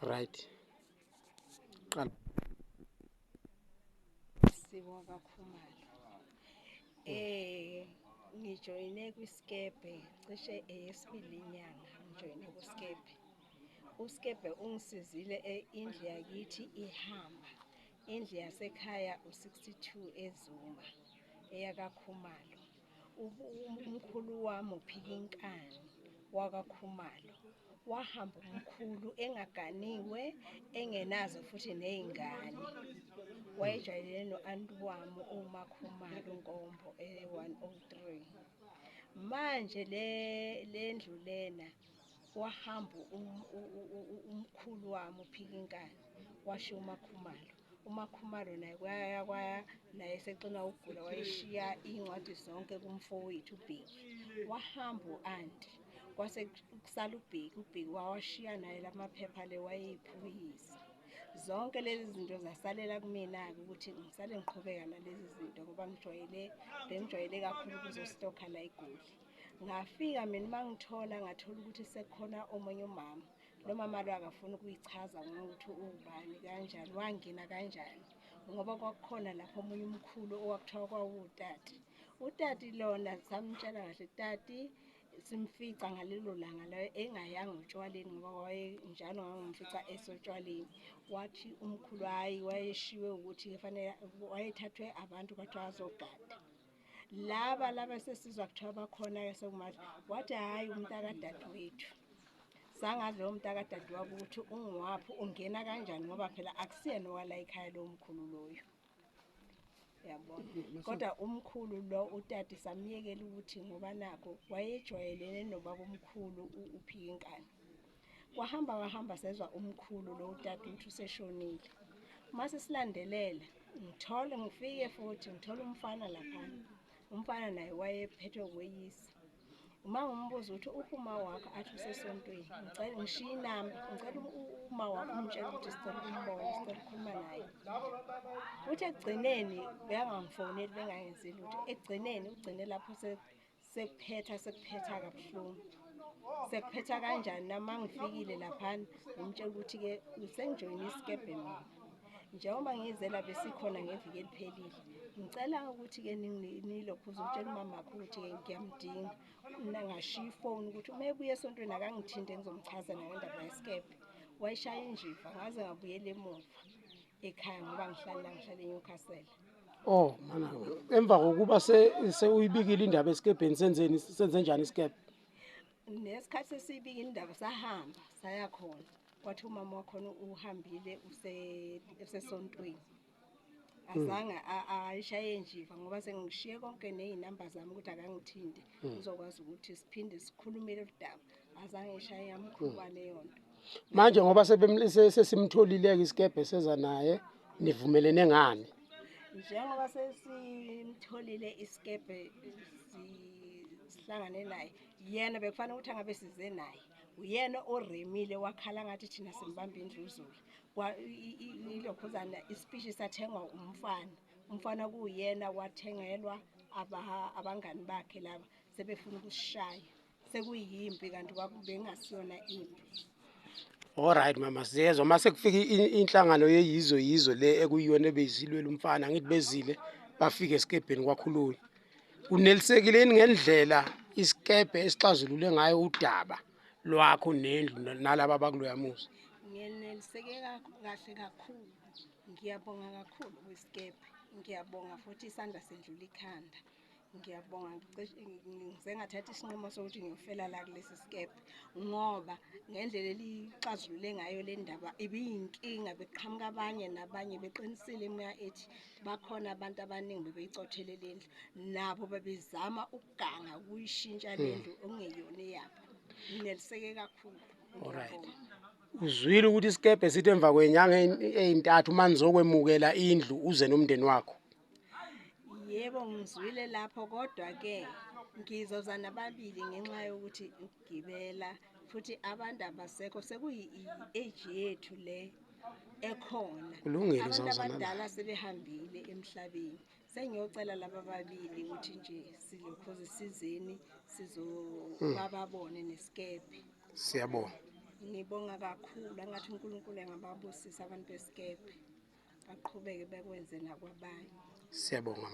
Right. Qala. Sibonga Khumalo. Ngijoyine kwiskebe cishe eyesibili inyanga ngijoyine kuskebe. Uskebe ungisizile indlu yakithi ihamba. Indlu yasekhaya u62 eZuma eyakaKhumalo. Umkhulu wami uPhikinkani wakaKhumalo. Wahamba umkhulu engaganiwe engenazo futhi nezingane. Wayejwayelene no-anti wami uMakhumalo Nkombo 103. Manje le ndlu lena wahamba umkhulu wami uPhikinkani washiya uMakhumalo. uMakhumalo naye kwaya naye eseqina ukugula wayeshiya incwadi zonke kumfowethu uBheki. Wahamba u-anti kwase kusala uBheki wawashiya naye lamaphepha le wayeyiphukisa. Zonke lezi zinto zasalela kumina-ke ukuthi ngisale ngiqhubeka nalezi zinto ngoba bengijwayele kakhulu ukuzostokha la eGoli. Ngafika mina mangithola ngathola ukuthi sekukhona omunye umama. Lo mama lo akafuna ukuyichaza ngokuthi ubani kanjani wangena kanjani ngoba kwakukhona lapho omunye umkhulu owakuthiwa kwawutati. Utati lona samtshela kahle tati simfica ngalelo langa la engayanga utshwaleni ngoba njalo ngangimfica esotshwaleni. Wathi umkhulu hayi wayeshiwe ukuthi kufanele wayethathwe abantu kwathiwa azogada. Laba sesizwa kuthiwa bakhona-ke sekumathi wathi hhayi umntakadadewethu. Sangazi lowo mntakadadewabo ukuthi ungiwaphi ungena kanjani ngoba phela akusiyena owala ekhaya lowo mkhulu loyo. Yabona. Kodwa umkhulu lo utati samyekela ukuthi ngoba nakho wayejwayelene nobaba omkhulu uPhikinkani. Wahamba sezwa umkhulu lo utati ukuthi useshonile. Mase silandelela ngifike futhi ngithola umfana laphana. Umfana naye wayephethwe ukweyisa. Uma ngimbuza ukuthi uphuma wakho athi usesontweni. Ngicela ngishiya inamba. Ngicela uma wakho umtshela ukuthi sicela ukumbona sicela ukukhuluma naye. Uthi ekugcineni beyangangifoneli bengangenzeli lutho. Ekugcineni ugcine lapho sekuphetha kabuhlungu. Sekuphetha kanjani nami mangifikile laphana ngimtshela ukuthi-ke sengijoyine isikebhe mina. Njengoba ngizela besikhona ngeviki eliphelile. Ngicela ukuthi-ke nilokhuze utshela umamakho ukuthi-ke ngiyamdinga. Ngashiya ifoni ukuthi uma ebuya esontweni akangithinte ngizomchazela ngendaba yesikebhe. Wayeshaya injiva ngaze ngabuyela emuva ekhaya ngoba ngihlala eNyukhasela. Oh mana emva kokuba sewuyibikile indaba esikebheni senze njani isikebhe? Nesikhathi sesibika indaba sahamba saya khona. Kwathi umama wakhona uhambile usesontweni. Azange ayishaye injiva ngoba sengishiye konke nezinamba zami ukuthi akangithinte uzokwazi ukuthi siphinde sikhulumele udaba. Azange ishaye yamkhuba leyo nto. Manje ngoba sesimtholile-ke isikebhe seza naye nivumelene ngani? Njengoba sesimtholile isikebhe sihlangane naye yena bekufanele ukuthi angabe size naye. Uyena oremile wakhala ngathi thina simbamba indluzula. Ilokhuzana isipishi sathengwa umfana kuyena wathengelwa abangani bakhe laba sebefuna ukusishaya. Sekuyimpi kanti kwakubengasiyona impi. Alright mama siyezwa mase kufika inhlangano yezizwe le ekuyiyona ebezilwela umfana ngithi bezile bafika esikebheni kwakhulunywa. Unelisekile ngendlela isikebhe esixazulule ngayo udaba lwakho nendlu nalabo bakuloya muzi? Ngineliseke kahle kakhulu. Ngiyabonga kakhulu kwisikebhe. Ngiyabonga futhi isandla sendlula ikhanda. Ngiyabonga ngize ngathatha isinqumo sokuthi ngiyofela la kulesi sikebhe ngoba ngendlela elixazulule ngayo le ndaba ibiyinkinga beqhamuka abanye nabanye beqinisile mina ethi bakhona abantu abaningi bebeyicothele le ndlu nabo bebezama ukuganga ukuyishintsha le ndlu okungeyona eyabo. Ngineliseke kakhulu. Alright. Uzwile ukuthi isikebhe sithi emva kwenyanga ezintathu manizokwemukela indlu uze nomndeni wakho? Yebo ngizwile lapho kodwa-ke ngizoza nababili ngenxa yokuthi ukugibela futhi abantu abasekho sekuyi-age yethu le ekhona. Kulungile Abantu uzawuzana abadala sebehambile emhlabeni. Sengiyocela laba babili ukuthi nje silokhuze sizeni sizobabone nesikebhe. Siyabonga. Ngibonga kakhulu angathi uNkulunkulu engababusisa abantu besikebhe baqhubeke bekwenze nakwabanye. Siyabonga mama.